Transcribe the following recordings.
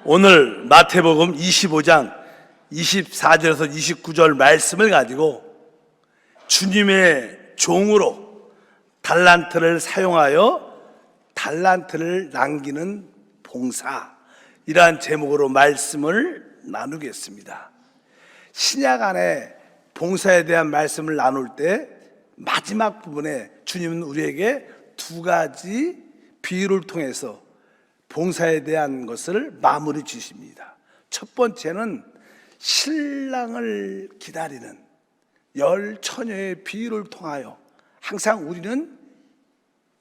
오늘 마태복음 25장 24절에서 29절 말씀을 가지고 주님의 종으로 달란트를 사용하여 달란트를 남기는 봉사, 이러한 제목으로 말씀을 나누겠습니다. 신약 안에 봉사에 대한 말씀을 나눌 때 마지막 부분에 주님은 우리에게 두 가지 비유를 통해서 봉사에 대한 것을 마무리 지십니다. 첫 번째는 신랑을 기다리는 열 처녀의 비유를 통하여 항상 우리는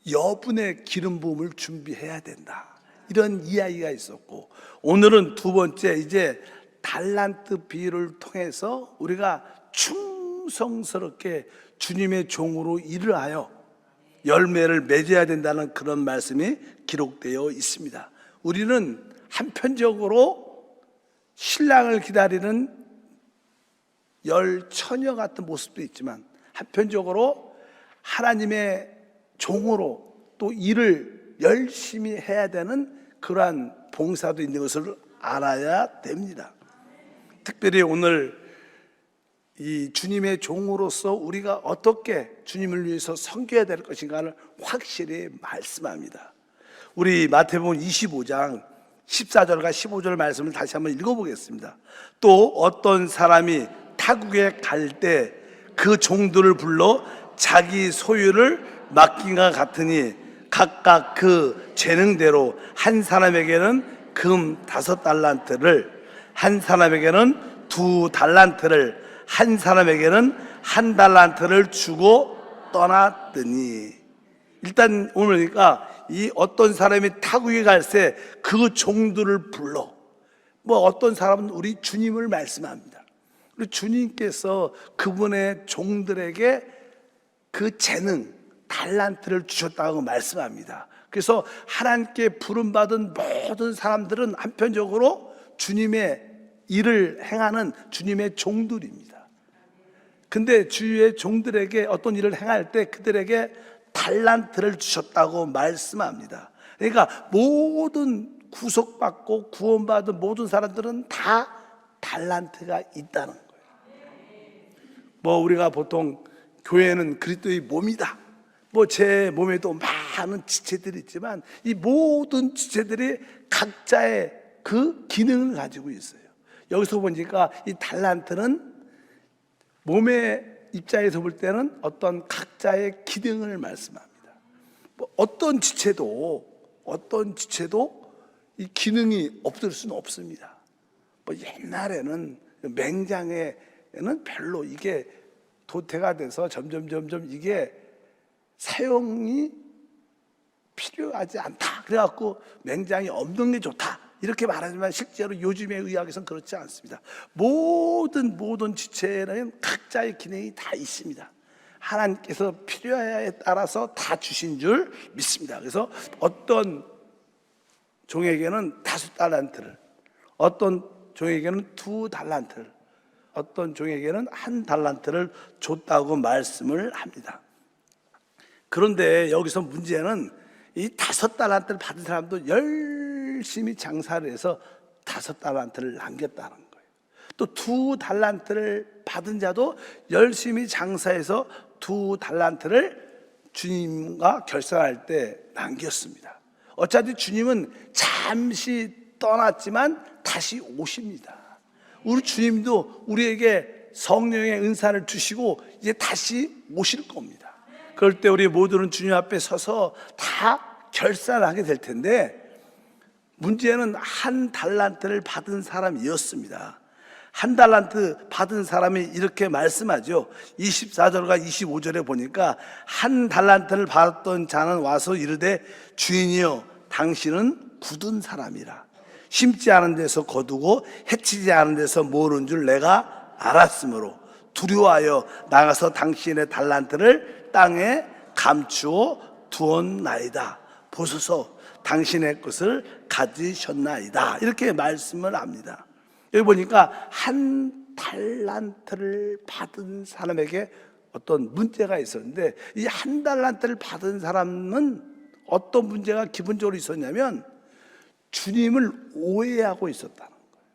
여분의 기름 부음을 준비해야 된다, 이런 이야기가 있었고, 오늘은 두 번째 이제 달란트 비유를 통해서 우리가 충성스럽게 주님의 종으로 일을 하여 열매를 맺어야 된다는 그런 말씀이 기록되어 있습니다. 우리는 한편적으로 신랑을 기다리는 열 처녀 같은 모습도 있지만 한편적으로 하나님의 종으로 또 일을 열심히 해야 되는 그러한 봉사도 있는 것을 알아야 됩니다. 특별히 오늘 이 주님의 종으로서 우리가 어떻게 주님을 위해서 섬겨야 될 것인가를 확실히 말씀합니다. 우리 마태복음 25장 14절과 15절 말씀을 다시 한번 읽어보겠습니다. 또 어떤 사람이 타국에 갈 때 그 종들을 불러 자기 소유를 맡긴과 같으니 각각 그 재능대로 한 사람에게는 금 5달란트를, 한 사람에게는 2달란트를, 한 사람에게는 1달란트를 주고 떠났더니, 일단 오늘 보니까 이 어떤 사람이 타국에 갈 때 그 종들을 불러, 어떤 사람은 우리 주님을 말씀합니다. 우리 주님께서 그분의 종들에게 그 재능, 달란트를 주셨다고 말씀합니다. 그래서 하나님께 부름받은 모든 사람들은 한편적으로 주님의 일을 행하는 주님의 종들입니다. 근데 주의 종들에게 어떤 일을 행할 때 그들에게 달란트를 주셨다고 말씀합니다. 그러니까 모든 구속받고 구원받은 모든 사람들은 다 달란트가 있다는 거예요. 우리가 보통 교회는 그리스도의 몸이다, 제 몸에도 많은 지체들이 있지만 이 모든 지체들이 각자의 그 기능을 가지고 있어요. 여기서 보니까 이 달란트는 몸의 입장에서 볼 때는 어떤 각자의 기능을 말씀합니다. 어떤 지체도 이 기능이 없을 수는 없습니다. 옛날에는 맹장에는 별로 이게 도태가 돼서 점점 이게 사용이 필요하지 않다, 그래갖고 맹장이 없는 게 좋다 이렇게 말하지만 실제로 요즘의 의학에서는 그렇지 않습니다. 모든 지체에는 각자의 기능이 다 있습니다. 하나님께서 필요에 따라서 다 주신 줄 믿습니다. 그래서 어떤 종에게는 5달란트를, 어떤 종에게는 2달란트를, 어떤 종에게는 1달란트를 줬다고 말씀을 합니다. 그런데 여기서 문제는 이 5달란트를 받은 사람도 열심히 장사를 해서 5달란트를 남겼다는 거예요. 또 2달란트를 받은 자도 열심히 장사해서 2달란트를 주님과 결산할 때 남겼습니다. 어차피 주님은 잠시 떠났지만 다시 오십니다. 우리 주님도 우리에게 성령의 은사를 주시고 이제 다시 오실 겁니다. 그럴 때 우리 모두는 주님 앞에 서서 다 결산을 하게 될 텐데, 문제는 1달란트를 받은 사람이었습니다. 1달란트 받은 사람이 이렇게 말씀하죠. 24절과 25절에 보니까 1달란트를 받았던 자는 와서 이르되 주인이여 당신은 굳은 사람이라. 심지 않은 데서 거두고 해치지 않은 데서 모르는 줄 내가 알았으므로 두려워하여 나가서 당신의 달란트를 땅에 감추어 두었나이다. 보소서 당신의 것을 가지셨나이다. 이렇게 말씀을 합니다. 여기 보니까 1달란트를 받은 사람에게 어떤 문제가 있었는데, 이 1달란트를 받은 사람은 어떤 문제가 기본적으로 있었냐면 주님을 오해하고 있었다는 거예요.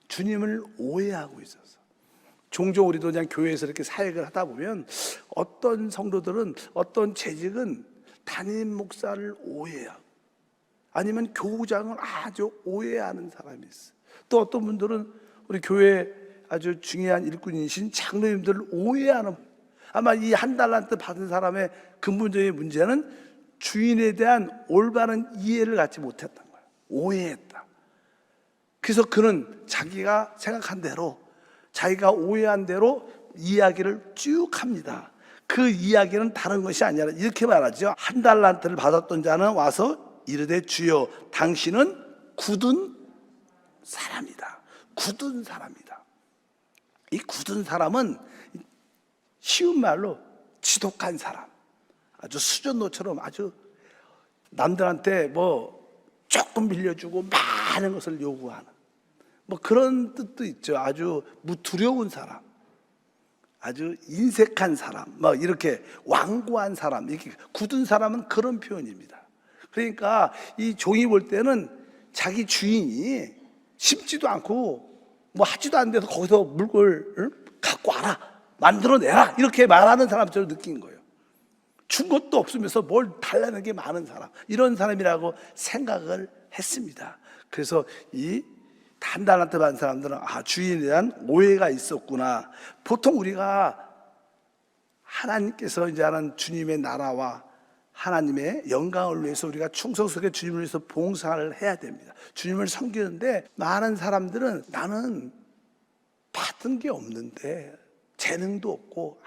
주님을 오해하고 있었어. 종종 우리도 그냥 교회에서 이렇게 사역을 하다 보면 어떤 성도들은, 어떤 재직은 담임 목사를 오해하고, 아니면 교우장을 아주 오해하는 사람이 있어요. 또 어떤 분들은 우리 교회 아주 중요한 일꾼이신 장로님들을 오해하는, 아마 이 한 달란트 받은 사람의 근본적인 문제는 주인에 대한 올바른 이해를 갖지 못했던 거예요. 오해했다. 그래서 그는 자기가 생각한 대로, 자기가 오해한 대로 이야기를 쭉 합니다. 그 이야기는 다른 것이 아니라 이렇게 말하죠. 한 달란트를 받았던 자는 와서 이르되 주여 당신은 굳은 사람이다. 굳은 사람이다. 이 굳은 사람은 쉬운 말로 지독한 사람, 아주 수전노처럼 아주 남들한테 뭐 조금 빌려주고 많은 것을 요구하는, 뭐 그런 뜻도 있죠. 아주 두려운 사람, 아주 인색한 사람, 뭐 이렇게 완고한 사람, 이렇게 굳은 사람은 그런 표현입니다. 그러니까 이 종이 볼 때는 자기 주인이 심지도 않고 뭐 하지도 않는데도 거기서 물건을 갖고 와라, 만들어내라, 이렇게 말하는 사람처럼 느낀 거예요. 준 것도 없으면서 뭘 달라는 게 많은 사람, 이런 사람이라고 생각을 했습니다. 그래서 이 한 달란트 받은 사람들은 주인에 대한 오해가 있었구나. 보통 우리가 하나님께서 이제 하는 주님의 나라와 하나님의 영광을 위해서 우리가 충성스럽게 주님을 위해서 봉사를 해야 됩니다. 주님을 섬기는데 많은 사람들은 나는 받은 게 없는데, 재능도 없고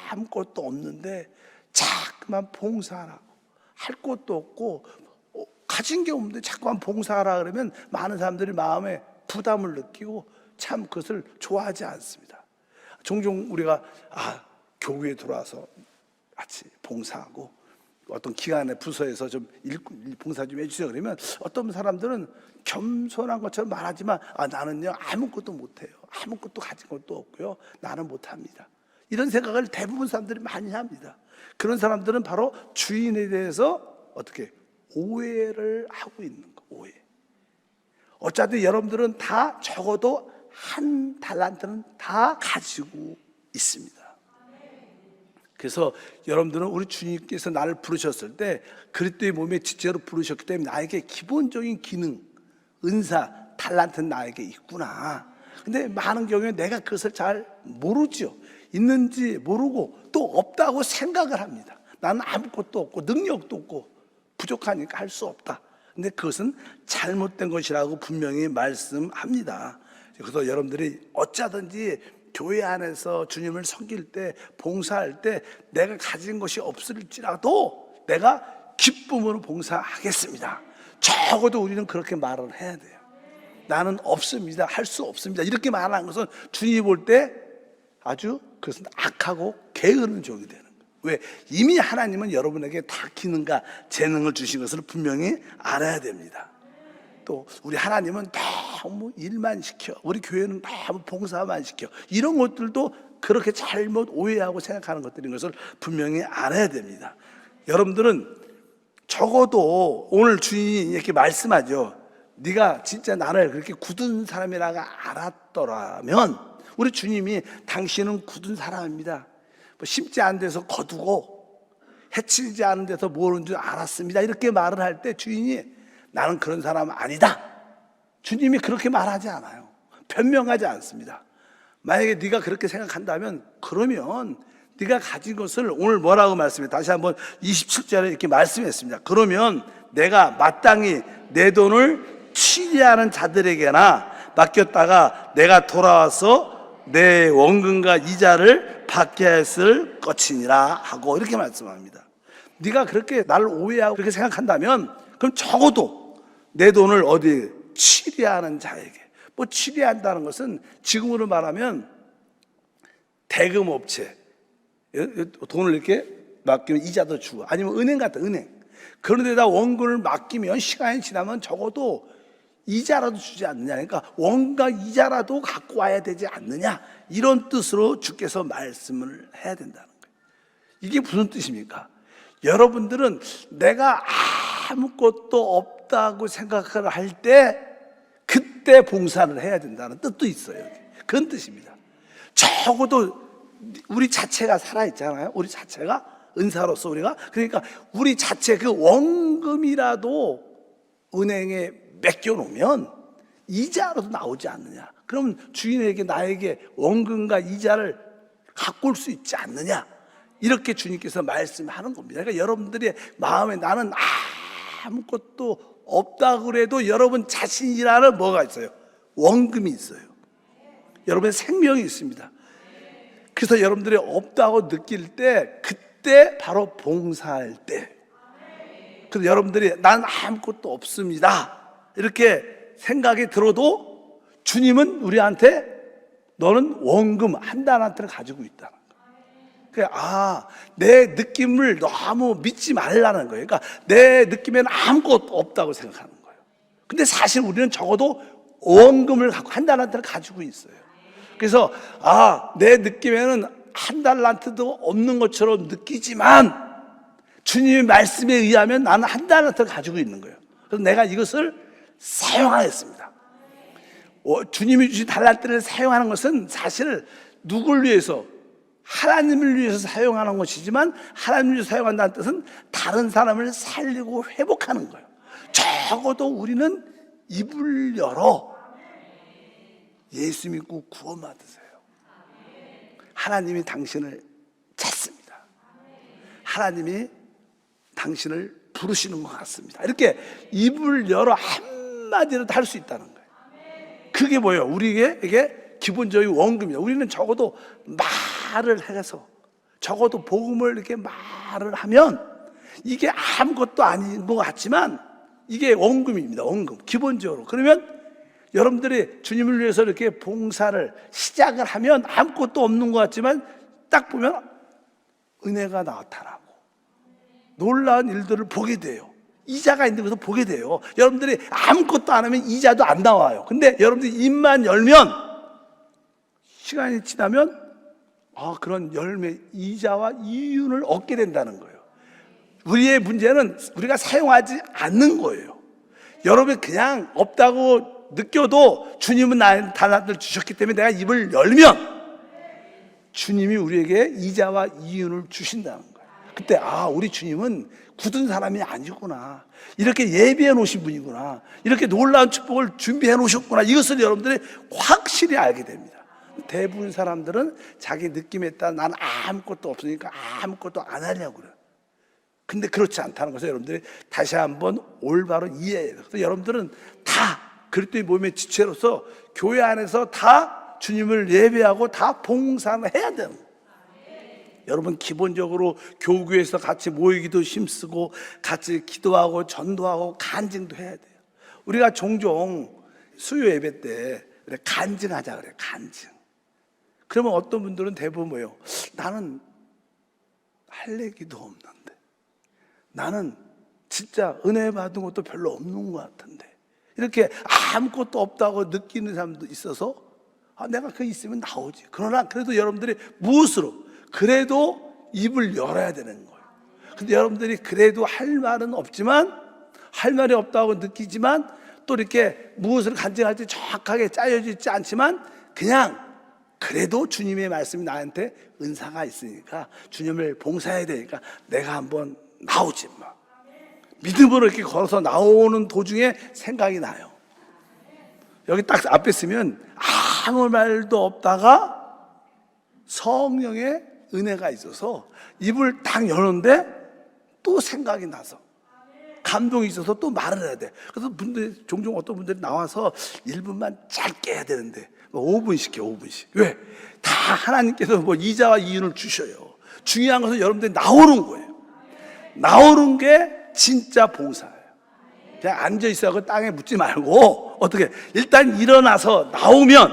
아무것도 없는데 자꾸만 봉사하라고, 할 것도 없고 가진 게 없는데 자꾸만 봉사하라 그러면 많은 사람들이 마음에 부담을 느끼고 참 그것을 좋아하지 않습니다. 종종 우리가 교회에 들어와서 같이 봉사하고 어떤 기관의 부서에서 좀 봉사 좀 해주세요 그러면 어떤 사람들은 겸손한 것처럼 말하지만 나는요 아무것도 못해요, 아무것도 가진 것도 없고요, 나는 못합니다, 이런 생각을 대부분 사람들이 많이 합니다. 그런 사람들은 바로 주인에 대해서 어떻게 오해를 하고 있는 거. 오해. 어차피 여러분들은 다 적어도 한 달란트는 다 가지고 있습니다. 그래서 여러분들은 우리 주님께서 나를 부르셨을 때 그리스도의 몸에 지체로 부르셨기 때문에 나에게 기본적인 기능, 은사, 달란트는 나에게 있구나. 근데 많은 경우에 내가 그것을 잘 모르죠. 있는지 모르고 또 없다고 생각을 합니다. 나는 아무것도 없고 능력도 없고 부족하니까 할 수 없다. 근데 그것은 잘못된 것이라고 분명히 말씀합니다. 그래서 여러분들이 어쩌든지 교회 안에서 주님을 섬길 때, 봉사할 때 내가 가진 것이 없을지라도 내가 기쁨으로 봉사하겠습니다. 적어도 우리는 그렇게 말을 해야 돼요. 나는 없습니다, 할 수 없습니다, 이렇게 말하는 것은 주님이 볼 때 아주 그것은 악하고 게으른 종이 되는 거예요. 왜? 이미 하나님은 여러분에게 다 기능과 재능을 주신 것을 분명히 알아야 됩니다. 또 우리 하나님은 너무 일만 시켜, 우리 교회는 너무 봉사만 시켜, 이런 것들도 그렇게 잘못 오해하고 생각하는 것들인 것을 분명히 알아야 됩니다. 여러분들은 적어도 오늘 주인이 이렇게 말씀하죠. 네가 진짜 나를 그렇게 굳은 사람이라고 알았더라면, 우리 주님이 당신은 굳은 사람입니다, 심지 않은 데서 거두고 해치지 않은 데서 모르는 줄 알았습니다, 이렇게 말을 할 때 주인이 나는 그런 사람 아니다, 주님이 그렇게 말하지 않아요. 변명하지 않습니다. 만약에 네가 그렇게 생각한다면 그러면 네가 가진 것을 오늘 뭐라고 말씀해? 다시 한번 27절에 이렇게 말씀했습니다. 그러면 내가 마땅히 내 돈을 취리하는 자들에게나 맡겼다가 내가 돌아와서 내 원금과 이자를 받게 했을 것이니라 하고 이렇게 말씀합니다. 네가 그렇게 나를 오해하고 그렇게 생각한다면 그럼 적어도 내 돈을 어디 취리하는 자에게, 뭐 취리한다는 것은 지금으로 말하면 대금업체 돈을 이렇게 맡기면 이자도 주고, 아니면 은행 같은 은행, 그런 데다 원금을 맡기면 시간이 지나면 적어도 이자라도 주지 않느냐, 그러니까 원가 이자라도 갖고 와야 되지 않느냐, 이런 뜻으로 주께서 말씀을 해야 된다는 거예요. 이게 무슨 뜻입니까? 여러분들은 내가 아무것도 없다고 생각을 할 때 그때 봉사를 해야 된다는 뜻도 있어요. 그런 뜻입니다. 적어도 우리 자체가 살아있잖아요. 우리 자체가 은사로서 우리가, 그러니까 우리 자체 그 원금이라도 은행에 맡겨놓으면 이자로도 나오지 않느냐. 그럼 주인에게 나에게 원금과 이자를 갖고 올 수 있지 않느냐. 이렇게 주님께서 말씀하는 겁니다. 그러니까 여러분들의 마음에 나는 아무것도 없다고 그래도 여러분 자신이라는 뭐가 있어요? 원금이 있어요. 여러분의 생명이 있습니다. 그래서 여러분들이 없다고 느낄 때 그때 바로 봉사할 때. 그래서 여러분들이 난 아무것도 없습니다 이렇게 생각이 들어도 주님은 우리한테 너는 원금 한 달란트를 가지고 있다는 거예요. 그러니까 내 느낌을 너무 믿지 말라는 거예요. 그러니까 내 느낌에는 아무것도 없다고 생각하는 거예요. 근데 사실 우리는 적어도 원금을 갖고 한 달란트를 가지고 있어요. 그래서 내 느낌에는 한 달란트도 없는 것처럼 느끼지만 주님의 말씀에 의하면 나는 한 달란트를 가지고 있는 거예요. 그래서 내가 이것을 사용하겠습니다. 주님이 주신 달란트를 사용하는 것은 사실 누굴 위해서? 하나님을 위해서 사용하는 것이지만 하나님을 위해서 사용한다는 뜻은 다른 사람을 살리고 회복하는 거예요. 적어도 우리는 입을 열어 예수 믿고 구원받으세요. 하나님이 당신을 찾습니다. 하나님이 당신을 부르시는 것 같습니다. 이렇게 입을 열어 한마디라도 할 수 있다는 거예요. 그게 뭐예요? 우리에게 기본적인 원금이에요. 우리는 적어도 말을 해서 적어도 복음을 이렇게 말을 하면 이게 아무것도 아닌 것 같지만 이게 원금입니다. 원금. 기본적으로. 그러면 여러분들이 주님을 위해서 이렇게 봉사를 시작을 하면 아무것도 없는 것 같지만 딱 보면 은혜가 나타나고 놀라운 일들을 보게 돼요. 이자가 있는 것을 보게 돼요. 여러분들이 아무것도 안 하면 이자도 안 나와요. 근데 여러분들이 입만 열면 시간이 지나면 그런 열매, 이자와 이윤을 얻게 된다는 거예요. 우리의 문제는 우리가 사용하지 않는 거예요. 여러분이 그냥 없다고 느껴도 주님은 나의 달란트를 주셨기 때문에 내가 입을 열면 주님이 우리에게 이자와 이윤을 주신다는 거예요. 그때 우리 주님은 굳은 사람이 아니구나, 이렇게 예비해 놓으신 분이구나, 이렇게 놀라운 축복을 준비해 놓으셨구나, 이것을 여러분들이 확실히 알게 됩니다. 대부분 사람들은 자기 느낌에 따라 난 아무것도 없으니까 아무것도 안 하려고 그래요. 근데 그렇지 않다는 것을 여러분들이 다시 한번 올바로 이해해야 돼요. 그래서 여러분들은 다 그리스도의 몸의 지체로서 교회 안에서 다 주님을 예배하고 다 봉사를 해야 되는 거예요. 여러분 기본적으로 교구에서 같이 모이기도 힘쓰고 같이 기도하고 전도하고 간증도 해야 돼요. 우리가 종종 수요 예배 때 간증하자 그래요. 간증. 그러면 어떤 분들은 대부분 뭐예요? 나는 할 얘기도 없는데, 나는 진짜 은혜 받은 것도 별로 없는 것 같은데, 이렇게 아무것도 없다고 느끼는 사람도 있어서 내가 그 있으면 나오지. 그러나 그래도 여러분들이 무엇으로? 그래도 입을 열어야 되는 거예요. 근데 여러분들이 그래도 할 말은 없지만, 할 말이 없다고 느끼지만 또 이렇게 무엇을 간증할지 정확하게 짜여져 있지 않지만 그냥 그래도 주님의 말씀이 나한테 은사가 있으니까 주님을 봉사해야 되니까 내가 한번 나오지 뭐. 믿음으로 이렇게 걸어서 나오는 도중에 생각이 나요. 여기 딱 앞에 쓰면 아무 말도 없다가 성령의 은혜가 있어서 입을 딱 여는데 또 생각이 나서 감동이 있어서 또 말을 해야 돼. 그래서 종종 어떤 분들이 나와서 1분만 짧게 해야 되는데 5분씩 해, 5분씩. 왜? 다 하나님께서 이자와 이윤을 주셔요. 중요한 것은 여러분들이 나오는 거예요. 나오는 게 진짜 봉사예요. 그냥 앉아있어서 땅에 묻지 말고 어떻게 일단 일어나서 나오면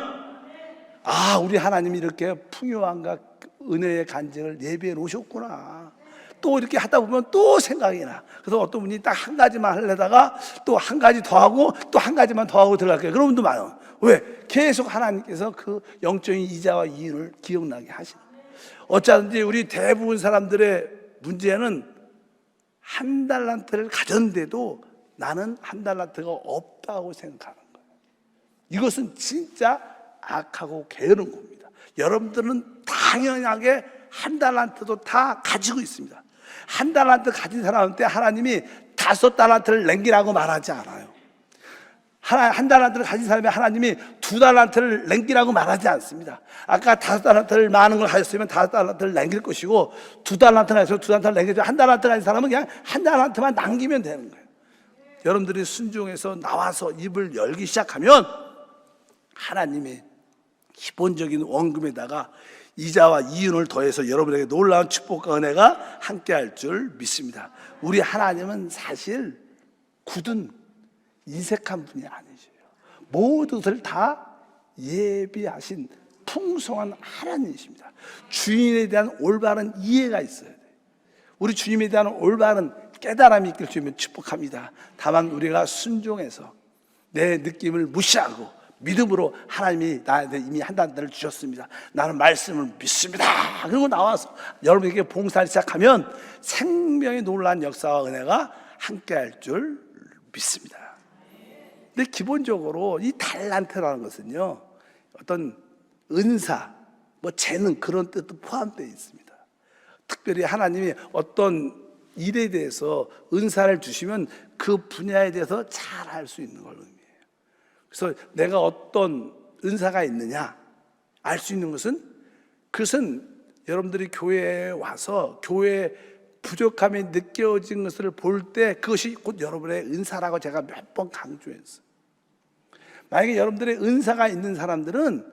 우리 하나님이 이렇게 풍요함과 은혜의 간증을 예비해 놓으셨구나. 또 이렇게 하다 보면 또 생각이 나. 그래서 어떤 분이 딱 한 가지만 하려다가 또 한 가지 더 하고 또 한 가지만 더 하고 들어갈게요. 그런 분도 많아요. 왜? 계속 하나님께서 그 영적인 이자와 이윤을 기억나게 하시는 거예요. 어쩌든지 우리 대부분 사람들의 문제는 한 달란트를 가졌는데도 나는 한 달란트가 없다고 생각하는 거예요. 이것은 진짜 악하고 게으른 겁니다. 여러분들은 당연하게 한 달란트도 다 가지고 있습니다. 한 달란트 가진 사람한테 하나님이 5달란트를 남기라고 말하지 않아요. 한 달란트를 가진 사람이 하나님이 2달란트를 남기라고 말하지 않습니다. 아까 5달란트를 많은 걸 가졌으면 5달란트를 남길 것이고, 2달란트가 있어서 2달란트를 남겨줘. 한 달란트 가진 사람은 그냥 한 달란트만 남기면 되는 거예요. 여러분들이 순종해서 나와서 입을 열기 시작하면 하나님의 기본적인 원금에다가 이자와 이윤을 더해서 여러분에게 놀라운 축복과 은혜가 함께할 줄 믿습니다. 우리 하나님은 사실 굳은 인색한 분이 아니세요. 모든 것을 다 예비하신 풍성한 하나님이십니다. 주인에 대한 올바른 이해가 있어야 돼요. 우리 주님에 대한 올바른 깨달음이 있길 주면 축복합니다. 다만 우리가 순종해서 내 느낌을 무시하고 믿음으로 하나님이 나한테 이미 한 달란트를 주셨습니다. 나는 말씀을 믿습니다. 그리고 나와서 여러분에게 봉사를 시작하면 생명의 놀라운 역사와 은혜가 함께할 줄 믿습니다. 근데 기본적으로 이 달란트라는 것은요, 어떤 은사, 재능 그런 뜻도 포함되어 있습니다. 특별히 하나님이 어떤 일에 대해서 은사를 주시면 그 분야에 대해서 잘 할 수 있는 걸 의미해요. 그래서 내가 어떤 은사가 있느냐 알 수 있는 것은, 그것은 여러분들이 교회에 와서 교회에 부족함이 느껴진 것을 볼 때 그것이 곧 여러분의 은사라고 제가 몇 번 강조했어요. 만약에 여러분들의 은사가 있는 사람들은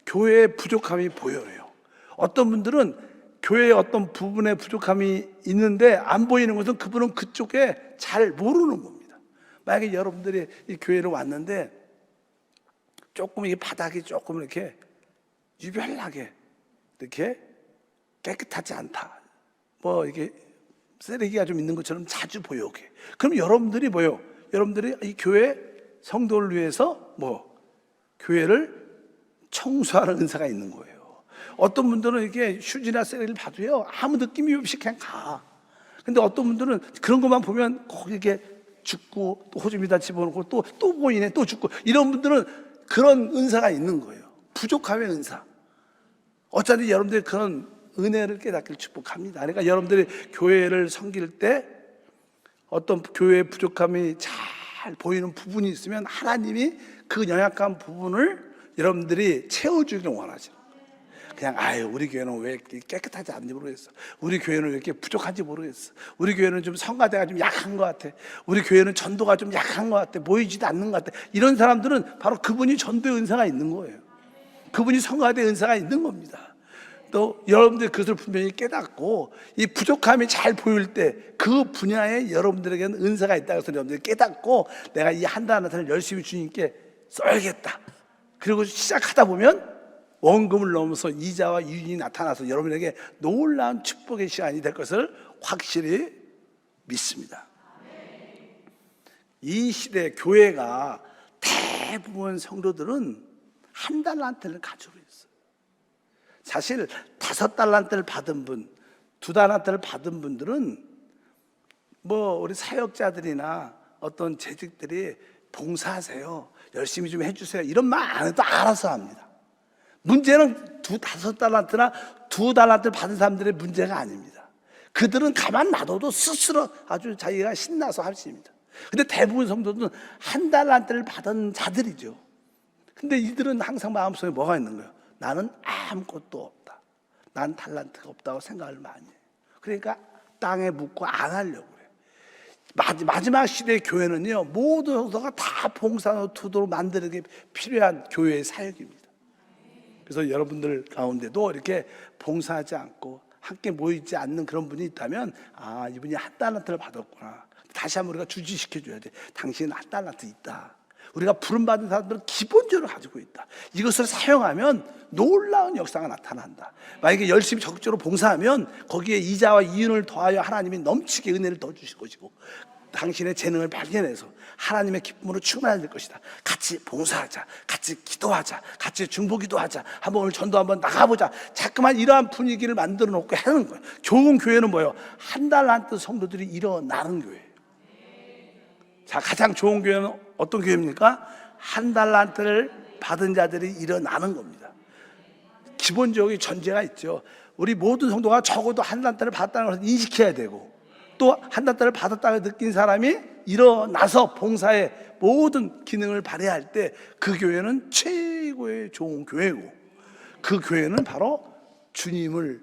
교회에 부족함이 보여요. 어떤 분들은 교회에 어떤 부분에 부족함이 있는데 안 보이는 것은 그분은 그쪽에 잘 모르는 겁니다. 만약에 여러분들이 이 교회를 왔는데 조금 이 바닥이 조금 이렇게 유별나게 이렇게 깨끗하지 않다, 이게 쓰레기가 좀 있는 것처럼 자주 보여게, 그럼 여러분들이 뭐요? 여러분들이 이 교회 성도를 위해서 교회를 청소하는 은사가 있는 거예요. 어떤 분들은 이렇게 휴지나 쓰레기를 봐도요, 아무 느낌이 없이 그냥 가. 근데 어떤 분들은 그런 것만 보면 꼭 이렇게 줍고 또 호주미다 집어넣고 또 보이네, 또 줍고. 이런 분들은 그런 은사가 있는 거예요. 부족함의 은사. 어차피 여러분들이 그런 은혜를 깨닫길 축복합니다. 그러니까 여러분들이 교회를 섬길 때 어떤 교회의 부족함이 잘 보이는 부분이 있으면 하나님이 그 연약한 부분을 여러분들이 채워주기를 원하죠. 그냥 우리 교회는 왜 이렇게 깨끗하지 않는지 모르겠어. 우리 교회는 왜 이렇게 부족한지 모르겠어. 우리 교회는 좀 성가대가 좀 약한 것 같아. 우리 교회는 전도가 좀 약한 것 같아. 모이지도 않는 것 같아. 이런 사람들은 바로 그분이 전도의 은사가 있는 거예요. 그분이 성가대의 은사가 있는 겁니다. 또 여러분들이 그것을 분명히 깨닫고 이 부족함이 잘 보일 때 그 분야에 여러분들에게는 은사가 있다고 해서 여러분들이 깨닫고 내가 이 한 달란트를 열심히 주님께 써야겠다. 그리고 시작하다 보면 원금을 넘어서 이자와 이윤이 나타나서 여러분에게 놀라운 축복의 시간이 될 것을 확실히 믿습니다. 이 시대 교회가 대부분 성도들은 한 달란트를 가지고 있어요. 사실 5달란트를 받은 분, 2달란트를 받은 분들은 우리 사역자들이나 어떤 재직들이 봉사하세요, 열심히 좀 해주세요, 이런 말 안 해도 알아서 합니다. 문제는 5달란트나 2달란트를 받은 사람들의 문제가 아닙니다. 그들은 가만 놔둬도 스스로 아주 자기가 신나서 하십니다. 근데 대부분 성도들은 한 달란트를 받은 자들이죠. 근데 이들은 항상 마음속에 뭐가 있는 거예요? 나는 아무것도 없다, 난 달란트가 없다고 생각을 많이 해요. 그러니까 땅에 묻고 안 하려고 해요. 마지막 시대의 교회는요, 모든 성도가 다 봉사로 투도로 만드는 게 필요한 교회의 사역입니다. 그래서 여러분들 가운데도 이렇게 봉사하지 않고 함께 모이지 않는 그런 분이 있다면 이분이 한 달란트를 받았구나, 다시 한번 우리가 주지시켜줘야 돼. 당신은 한 달란트 있다. 우리가 부름받은 사람들은 기본적으로 가지고 있다. 이것을 사용하면 놀라운 역사가 나타난다. 만약에 열심히 적극적으로 봉사하면 거기에 이자와 이윤을 더하여 하나님이 넘치게 은혜를 더 주실 것이고, 당신의 재능을 발견해서 하나님의 기쁨으로 충만할 것이다. 같이 봉사하자, 같이 기도하자, 같이 중보기도하자, 한번 오늘 전도 한번 나가보자. 자꾸만 이러한 분위기를 만들어 놓고 하는 거예요. 좋은 교회는 뭐예요? 한 달란트 성도들이 일어나는 교회예요. 자, 가장 좋은 교회는 어떤 교회입니까? 한 달란트를 받은 자들이 일어나는 겁니다. 기본적인 전제가 있죠. 우리 모든 성도가 적어도 한 달란트를 받았다는 것을 인식해야 되고, 또 한 달란트를 받았다고 느낀 사람이 일어나서 봉사의 모든 기능을 발휘할 때 그 교회는 최고의 좋은 교회고, 그 교회는 바로 주님을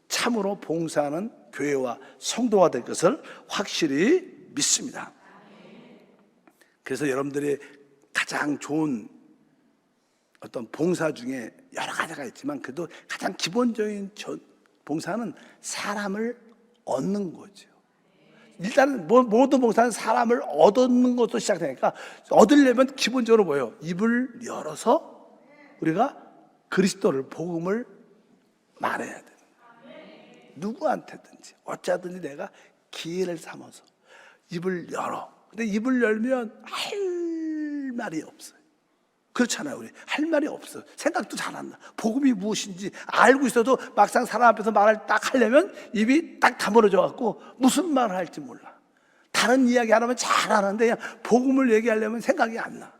참으로 봉사하는 교회와 성도가 될 것을 확실히 믿습니다. 그래서 여러분들이 가장 좋은 어떤 봉사 중에 여러 가지가 있지만, 그래도 가장 기본적인 봉사는 사람을 얻는 거죠. 일단 모든 봉사는 사람을 얻는 것도 시작되니까, 얻으려면 기본적으로 뭐예요? 입을 열어서 우리가 그리스도를, 복음을 말해야 돼요. 누구한테든지 어쩌든지 내가 기회를 삼아서 입을 열어. 근데 입을 열면 할 말이 없어요. 그렇잖아요. 우리 할 말이 없어. 생각도 잘 안 나. 복음이 무엇인지 알고 있어도 막상 사람 앞에서 말을 딱 하려면 입이 딱 다물어져 갖고 무슨 말을 할지 몰라. 다른 이야기 하려면 잘 하는데 그냥 복음을 얘기하려면 생각이 안 나.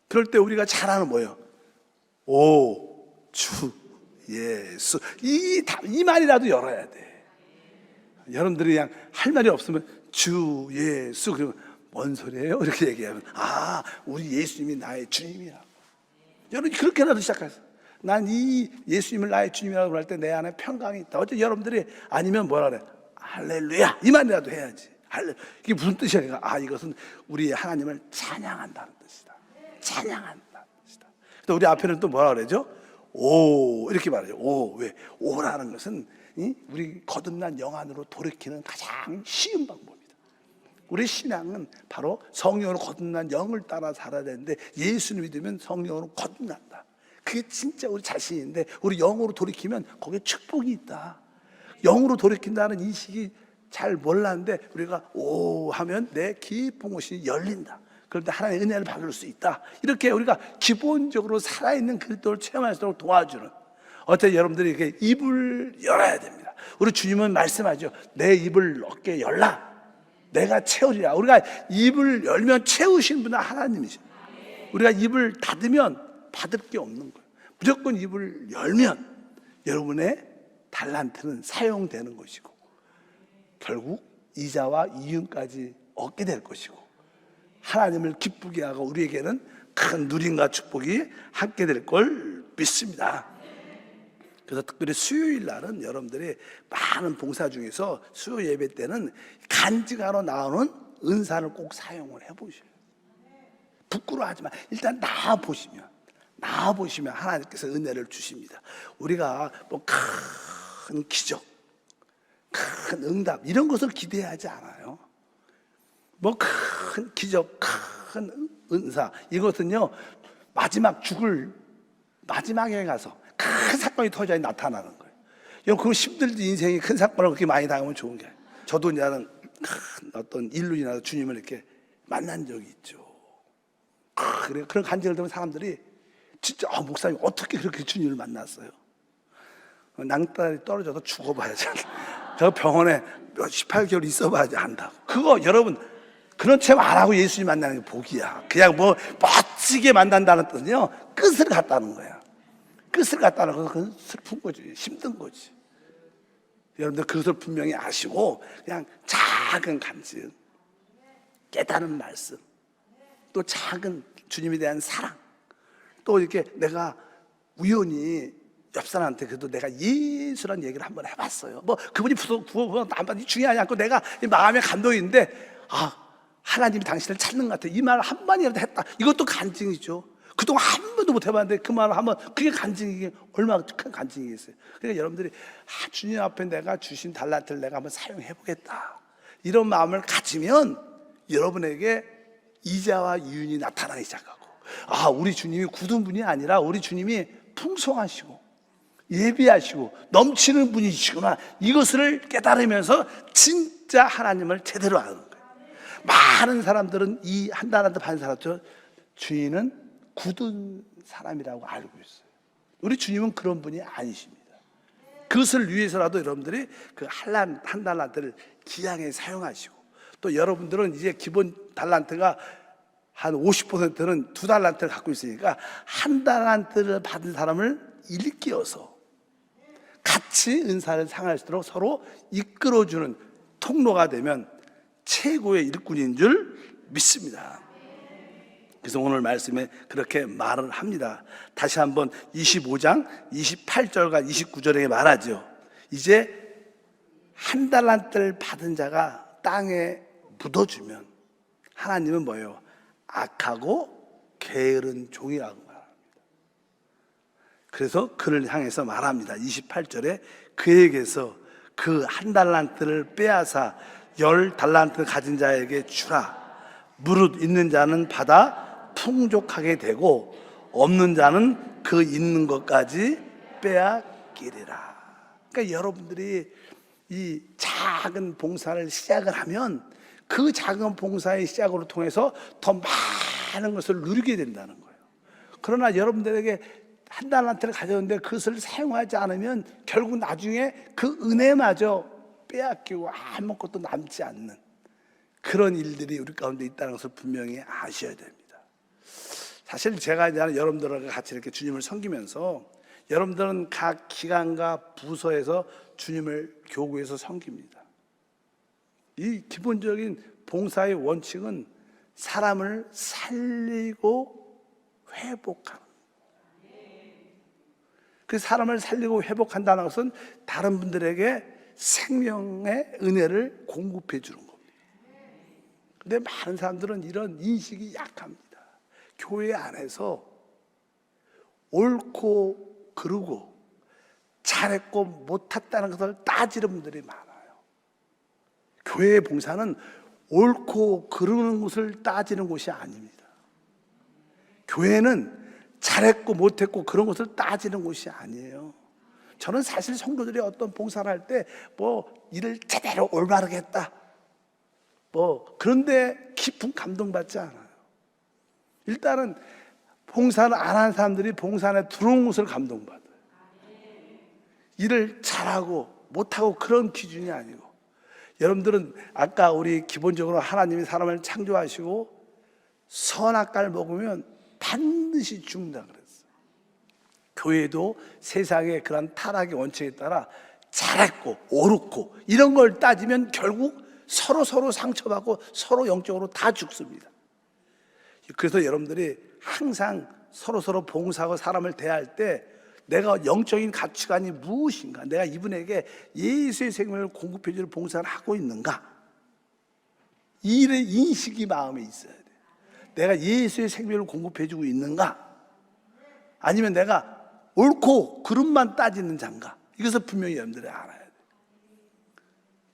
그럴 때 우리가 잘하는 뭐예요? 오, 주, 예수. 이 말이라도 열어야 돼. 여러분들이 그냥 할 말이 없으면 주, 예수, 그러면 뭔 소리예요? 이렇게 얘기하면, 아, 우리 예수님이 나의 주님이라고. 여러분이 그렇게라도 시작하세요. 난 이 예수님을 나의 주님이라고 할 때 내 안에 평강이 있다. 어째 여러분들이 아니면 뭐라 그래? 할렐루야, 이 말이라도 해야지. 이게 무슨 뜻이야? 아, 이것은 우리 하나님을 찬양한다는 뜻이다. 찬양한다는 뜻이다. 또 우리 앞에는 또 뭐라 그러죠? 오, 이렇게 말하죠. 오, 왜? 오라는 것은 우리 거듭난 영 안으로 돌이키는 가장 쉬운 방법이다. 우리 신앙은 바로 성령으로 거듭난 영을 따라 살아야 되는데, 예수를 믿으면 성령으로 거듭난다. 그게 진짜 우리 자신인데, 우리 영으로 돌이키면 거기에 축복이 있다. 영으로 돌이킨다는 인식이 잘 몰랐는데, 우리가 오 하면 내 깊은 곳이 열린다. 그런데 하나님의 은혜를 받을 수 있다. 이렇게 우리가 기본적으로 살아있는 그리스도를 체험할 수 있도록 도와주는, 어때 여러분들이 이렇게 입을 열어야 됩니다. 우리 주님은 말씀하죠. 내 입을 어깨에 열라. 내가 채우리라. 우리가 입을 열면 채우시는 분은 하나님이죠. 우리가 입을 닫으면 받을 게 없는 거예요. 무조건 입을 열면 여러분의 달란트는 사용되는 것이고, 결국 이자와 이윤까지 얻게 될 것이고, 하나님을 기쁘게 하고 우리에게는 큰 누림과 축복이 함께 될 걸 믿습니다. 그래서 특별히 수요일 날은 여러분들이 많은 봉사 중에서 수요 예배 때는 간증하러 나오는 은사를 꼭 사용을 해보셔요. 부끄러워하지 마. 일단 나와보시면 하나님께서 은혜를 주십니다. 우리가 뭐 큰 기적, 큰 응답 이런 것을 기대하지 않아요. 뭐 큰 기적, 큰 은사, 이것은요 마지막 죽을 마지막에 가서 큰 사건이 터져야 나타나는 거예요. 여러분, 그거 힘들지. 인생이 큰 사건을 그렇게 많이 당하면 좋은 게 아니에요. 저도 나는 큰 어떤 일로 인해서 주님을 이렇게 만난 적이 있죠. 그래요. 그런 간증을 들으면 사람들이 진짜 목사님 어떻게 그렇게 주님을 만났어요? 낭떠러지 떨어져서 죽어봐야지. 저 병원에 18개월 있어봐야지 안다고. 그거 여러분 그런 체험 안 하고 예수님 만나는 게 복이야. 그냥 뭐 멋지게 만난다는 뜻은요 끝을 갔다는 거야. 끝을 갖다는 것은 그건 슬픈 거지, 힘든 거지. 여러분들 그것을 분명히 아시고 그냥 작은 간증, 깨달은 말씀, 또 작은 주님에 대한 사랑, 또 이렇게 내가 우연히 옆 사람한테 그래도 내가 예수란 얘기를 한번 해봤어요. 뭐 그분이 부어 안 중요하지 않고 내가 마음에 감동이 있는데, 아, 하나님이 당신을 찾는 것 같아. 이 말을 한 번이라도 했다. 이것도 간증이죠. 그동안 한 번도 못 해봤는데 그 말을 한번, 그게 간증이 얼마나 큰 간증이겠어요. 그러니까 여러분들이 주님 앞에 내가 주신 달란트를 내가 한번 사용해보겠다, 이런 마음을 가지면 여러분에게 이자와 이윤이 나타나기 시작하고, 아, 우리 주님이 굳은 분이 아니라 우리 주님이 풍성하시고 예비하시고 넘치는 분이시구나, 이것을 깨달으면서 진짜 하나님을 제대로 아는 거예요. 많은 사람들은 이 한 달란트 받은 사람들 주인은 굳은 사람이라고 알고 있어요. 우리 주님은 그런 분이 아니십니다. 그것을 위해서라도 여러분들이 그 한 달란트를 귀하게 사용하시고, 또 여러분들은 이제 기본 달란트가 한 50%는 두 달란트를 갖고 있으니까 한 달란트를 받은 사람을 일깨워서 같이 은사를 상할 수 있도록 서로 이끌어주는 통로가 되면 최고의 일꾼인 줄 믿습니다. 그래서 오늘 말씀에 그렇게 말을 합니다. 다시 한번 25장 28절과 29절에 말하죠. 이제 한 달란트를 받은 자가 땅에 묻어주면 하나님은 뭐예요? 악하고 게으른 종이라고 말합니다. 그래서 그를 향해서 말합니다. 28절에 그에게서 그 한 달란트를 빼앗아 10달란트 가진 자에게 주라. 무릇 있는 자는 받아 풍족하게 되고 없는 자는 그 있는 것까지 빼앗기리라. 그러니까 여러분들이 이 작은 봉사를 시작을 하면 그 작은 봉사의 시작으로 통해서 더 많은 것을 누리게 된다는 거예요. 그러나 여러분들에게 한 달란트를 가졌는데 그것을 사용하지 않으면 결국 나중에 그 은혜마저 빼앗기고 아무것도 남지 않는 그런 일들이 우리 가운데 있다는 것을 분명히 아셔야 됩니다. 사실 제가 이제 여러분들과 같이 이렇게 주님을 섬기면서, 여러분들은 각 기관과 부서에서 주님을 교구에서 섬깁니다. 이 기본적인 봉사의 원칙은 사람을 살리고 회복하는 거예요. 그 사람을 살리고 회복한다는 것은 다른 분들에게 생명의 은혜를 공급해 주는 겁니다. 근데 많은 사람들은 이런 인식이 약합니다. 교회 안에서 옳고 그르고 잘했고 못했다는 것을 따지는 분들이 많아요. 교회의 봉사는 옳고 그르는 것을 따지는 곳이 아닙니다. 교회는 잘했고 못했고 그런 것을 따지는 곳이 아니에요. 저는 사실 성도들이 어떤 봉사를 할 때 일을 제대로 올바르게 했다, 그런데 깊은 감동받지 않아요. 일단은 봉사를 안 한 사람들이 봉사 안에 들어온 것을 감동받아요. 일을 잘하고 못하고 그런 기준이 아니고, 여러분들은 아까 우리 기본적으로 하나님이 사람을 창조하시고 선악과를 먹으면 반드시 죽는다 그랬어요. 교회도 세상의 그런 타락의 원칙에 따라 잘했고 옳고 이런 걸 따지면 결국 서로 상처받고 서로 영적으로 다 죽습니다. 그래서 여러분들이 항상 서로 봉사하고 사람을 대할 때 내가 영적인 가치관이 무엇인가, 내가 이분에게 예수의 생명을 공급해 주는 봉사를 하고 있는가, 이 일의 인식이 마음에 있어야 돼요. 내가 예수의 생명을 공급해 주고 있는가, 아니면 내가 옳고 그름만 따지는 자인가, 이것을 분명히 여러분들이 알아야 돼요.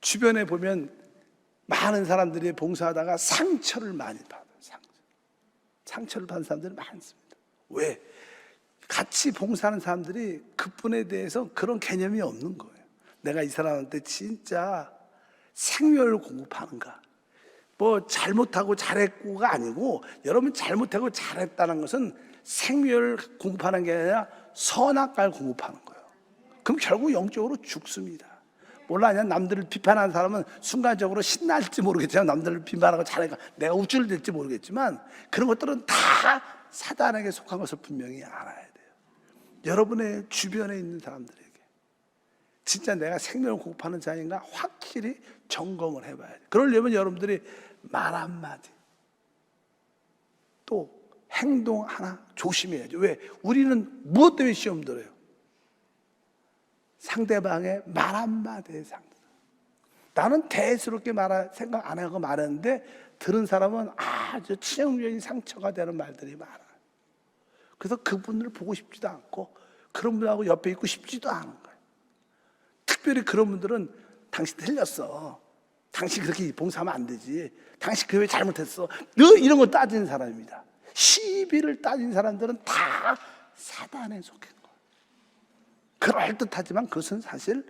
주변에 보면 많은 사람들이 봉사하다가 상처를 많이 받아요. 상처를 받는 사람들이 많습니다. 왜? 같이 봉사하는 사람들이 그분에 대해서 그런 개념이 없는 거예요. 내가 이 사람한테 진짜 생명을 공급하는가, 잘못하고 잘했고가 아니고, 여러분 잘못하고 잘했다는 것은 생명을 공급하는 게 아니라 선악과를 공급하는 거예요. 그럼 결국 영적으로 죽습니다. 몰라, 그냥 남들을 비판하는 사람은 순간적으로 신날지 모르겠지만, 남들을 비판하고 잘하니까 내가 우쭐댈지 모르겠지만, 그런 것들은 다 사단에게 속한 것을 분명히 알아야 돼요. 여러분의 주변에 있는 사람들에게 진짜 내가 생명을 공급하는 자인가 확실히 점검을 해봐야 돼요. 그러려면 여러분들이 말 한마디 또 행동 하나 조심해야죠. 왜? 우리는 무엇 때문에 시험 들어요? 상대방의 말 한마디에 나는 대수롭게 생각 안 하고 말했는데 들은 사람은 아주 치명적인 상처가 되는 말들이 많아요. 그래서 그분을 보고 싶지도 않고 그런 분하고 옆에 있고 싶지도 않은 거예요. 특별히 그런 분들은 당신 틀렸어, 당신 그렇게 봉사하면 안 되지, 당신 그 왜 잘못했어, 늘 이런 거 따지는 사람입니다. 시비를 따진 사람들은 다 사단에 속한 거예요. 그럴듯하지만 그것은 사실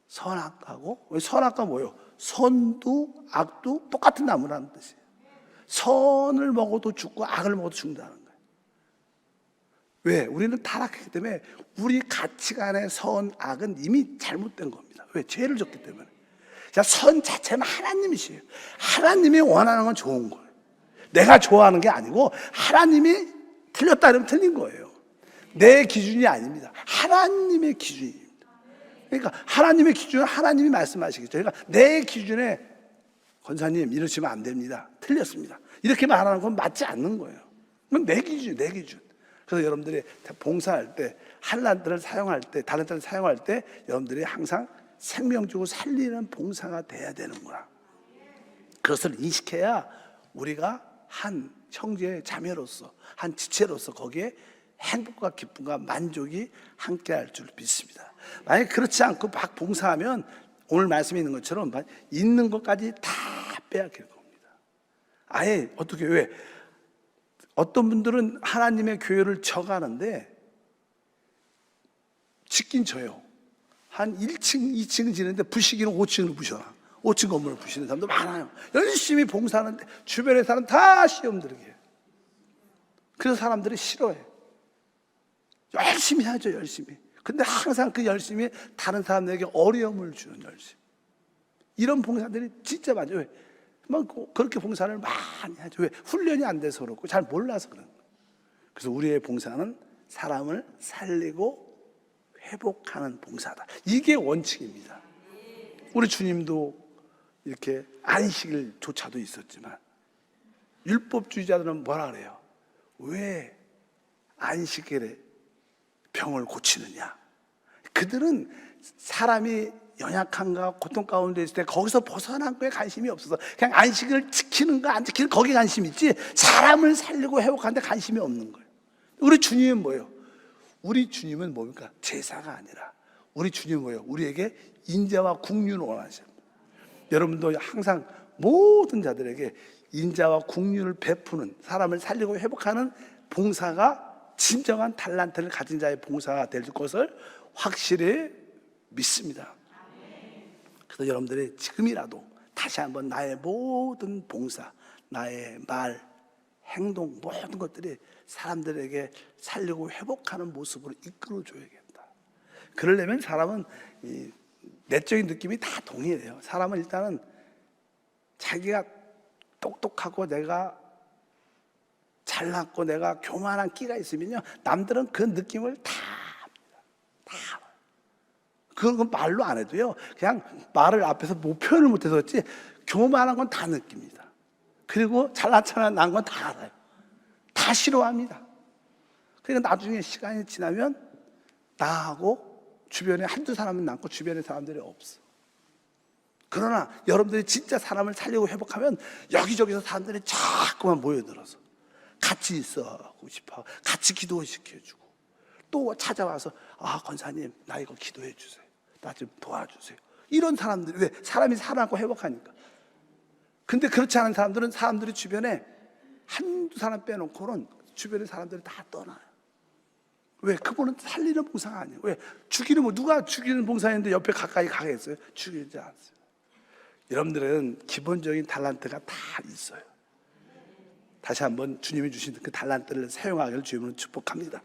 선악과고, 선악과 뭐예요? 선도 악도 똑같은 나무라는 뜻이에요. 선을 먹어도 죽고 악을 먹어도 죽는다는 거예요. 왜? 우리는 타락했기 때문에 우리 가치관의 선, 악은 이미 잘못된 겁니다. 왜? 죄를 졌기 때문에. 자, 선 자체는 하나님이시에요. 하나님이 원하는 건 좋은 거예요. 내가 좋아하는 게 아니고 하나님이 틀렸다 그러면 틀린 거예요. 내 기준이 아닙니다. 하나님의 기준입니다. 그러니까 하나님의 기준은 하나님이 말씀하시겠죠. 그러니까 내 기준에 권사님 이러시면 안 됩니다. 틀렸습니다. 이렇게 말하는 건 맞지 않는 거예요. 그건 내 기준이에요. 내 기준. 그래서 여러분들이 봉사할 때, 한란들을 사용할 때, 달란트를 사용할 때 여러분들이 항상 생명 주고 살리는 봉사가 돼야 되는구나. 그것을 인식해야 우리가 한 형제 자매로서, 한 지체로서 거기에 행복과 기쁨과 만족이 함께할 줄 믿습니다. 만약에 그렇지 않고 막 봉사하면 오늘 말씀에 있는 것처럼 있는 것까지 다 빼앗길 겁니다. 아예 어떻게, 왜? 어떤 분들은 하나님의 교회를 져가는데 짓긴 져요. 한 1층, 2층은 지는데 부시기는 5층을 부셔라. 5층 건물을 부시는 사람도 많아요. 열심히 봉사하는데 주변의 사람 다 시험 들게 해요. 그래서 사람들이 싫어해요. 열심히 하죠, 열심히. 근데 항상 그 열심히 다른 사람들에게 어려움을 주는 열심. 이런 봉사들이 진짜 많죠. 왜? 그렇게 봉사를 많이 하죠. 왜? 훈련이 안 돼서 그렇고 잘 몰라서 그런 거예요. 그래서 우리의 봉사는 사람을 살리고 회복하는 봉사다. 이게 원칙입니다. 우리 주님도 이렇게 안식일조차도 있었지만 율법주의자들은 뭐라 그래요? 왜 안식일에 병을 고치느냐? 그들은 사람이 연약한가 고통 가운데 있을 때 거기서 벗어난 거에 관심이 없어서 그냥 안식을 지키는가 안 지키는 거기에 관심이 있지 사람을 살리고 회복하는 데 관심이 없는 거예요. 우리 주님은 뭐예요? 우리 주님은 뭡니까? 제사가 아니라 우리 주님은 뭐예요? 우리에게 인자와 국륜을 원하십니다. 여러분도 항상 모든 자들에게 인자와 국륜을 베푸는, 사람을 살리고 회복하는 봉사가 진정한 달란트를 가진 자의 봉사가 될 것을 확실히 믿습니다. 그래서 여러분들이 지금이라도 다시 한번 나의 모든 봉사, 나의 말, 행동, 모든 것들이 사람들에게 살리고 회복하는 모습으로 이끌어줘야겠다. 그러려면 사람은 이 내적인 느낌이 다 동일해요. 사람은 일단은 자기가 똑똑하고 내가 잘났고 내가 교만한 끼가 있으면요, 남들은 그 느낌을 다 압니다. 그건 말로 안 해도요, 그냥 말을 앞에서 뭐 표현을 못해서 그렇지 교만한 건 다 느낍니다. 그리고 잘난 건 다 알아요. 다 싫어합니다. 그러니까 나중에 시간이 지나면 나하고 주변에 한두 사람은 남고 주변의 사람들이 없어. 그러나 여러분들이 진짜 사람을 살리고 회복하면 여기저기서 사람들이 자꾸만 모여들어서 같이 있어하고 싶어, 같이 기도시켜주고 또 찾아와서 권사님 나 이거 기도해 주세요, 나 좀 도와주세요. 이런 사람들이, 왜? 사람이 살아나고 회복하니까. 근데 그렇지 않은 사람들은 사람들이 주변에 한두 사람 빼놓고는 주변의 사람들이 다 떠나요. 왜? 그분은 살리는 봉사가 아니에요. 왜? 죽이는, 누가 죽이는 봉사인데 옆에 가까이 가겠어요? 죽이지 않습니다. 여러분들은 기본적인 달란트가 다 있어요. 다시 한번 주님이 주신 그 달란트를 사용하기를 주님으로 축복합니다.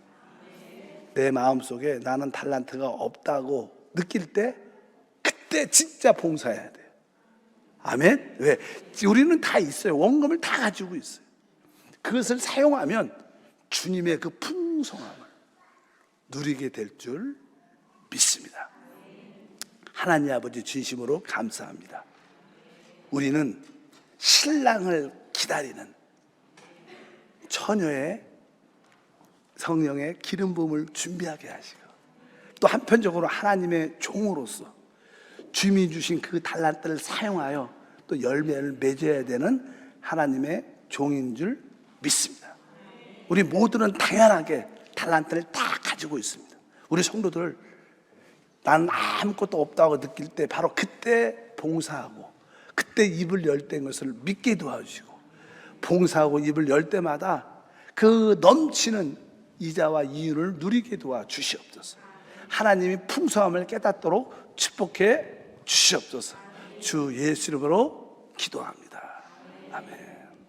내 마음속에 나는 달란트가 없다고 느낄 때 그때 진짜 봉사해야 돼요. 아멘? 왜? 우리는 다 있어요. 원금을 다 가지고 있어요. 그것을 사용하면 주님의 그 풍성함을 누리게 될 줄 믿습니다. 하나님 아버지 진심으로 감사합니다. 우리는 신랑을 기다리는 처녀의 성령의 기름 부음을 준비하게 하시고, 또 한편적으로 하나님의 종으로서 주님이 주신 그 달란트를 사용하여 또 열매를 맺어야 되는 하나님의 종인 줄 믿습니다. 우리 모두는 당연하게 달란트를 다 가지고 있습니다. 우리 성도들, 나는 아무것도 없다고 느낄 때 바로 그때 봉사하고 그때 입을 열 때인 것을 믿게 도와주시고, 봉사하고 입을 열 때마다 그 넘치는 이자와 이윤을 누리게 도와주시옵소서. 하나님이 풍성함을 깨닫도록 축복해 주시옵소서. 주 예수 이름으로 기도합니다. 아멘.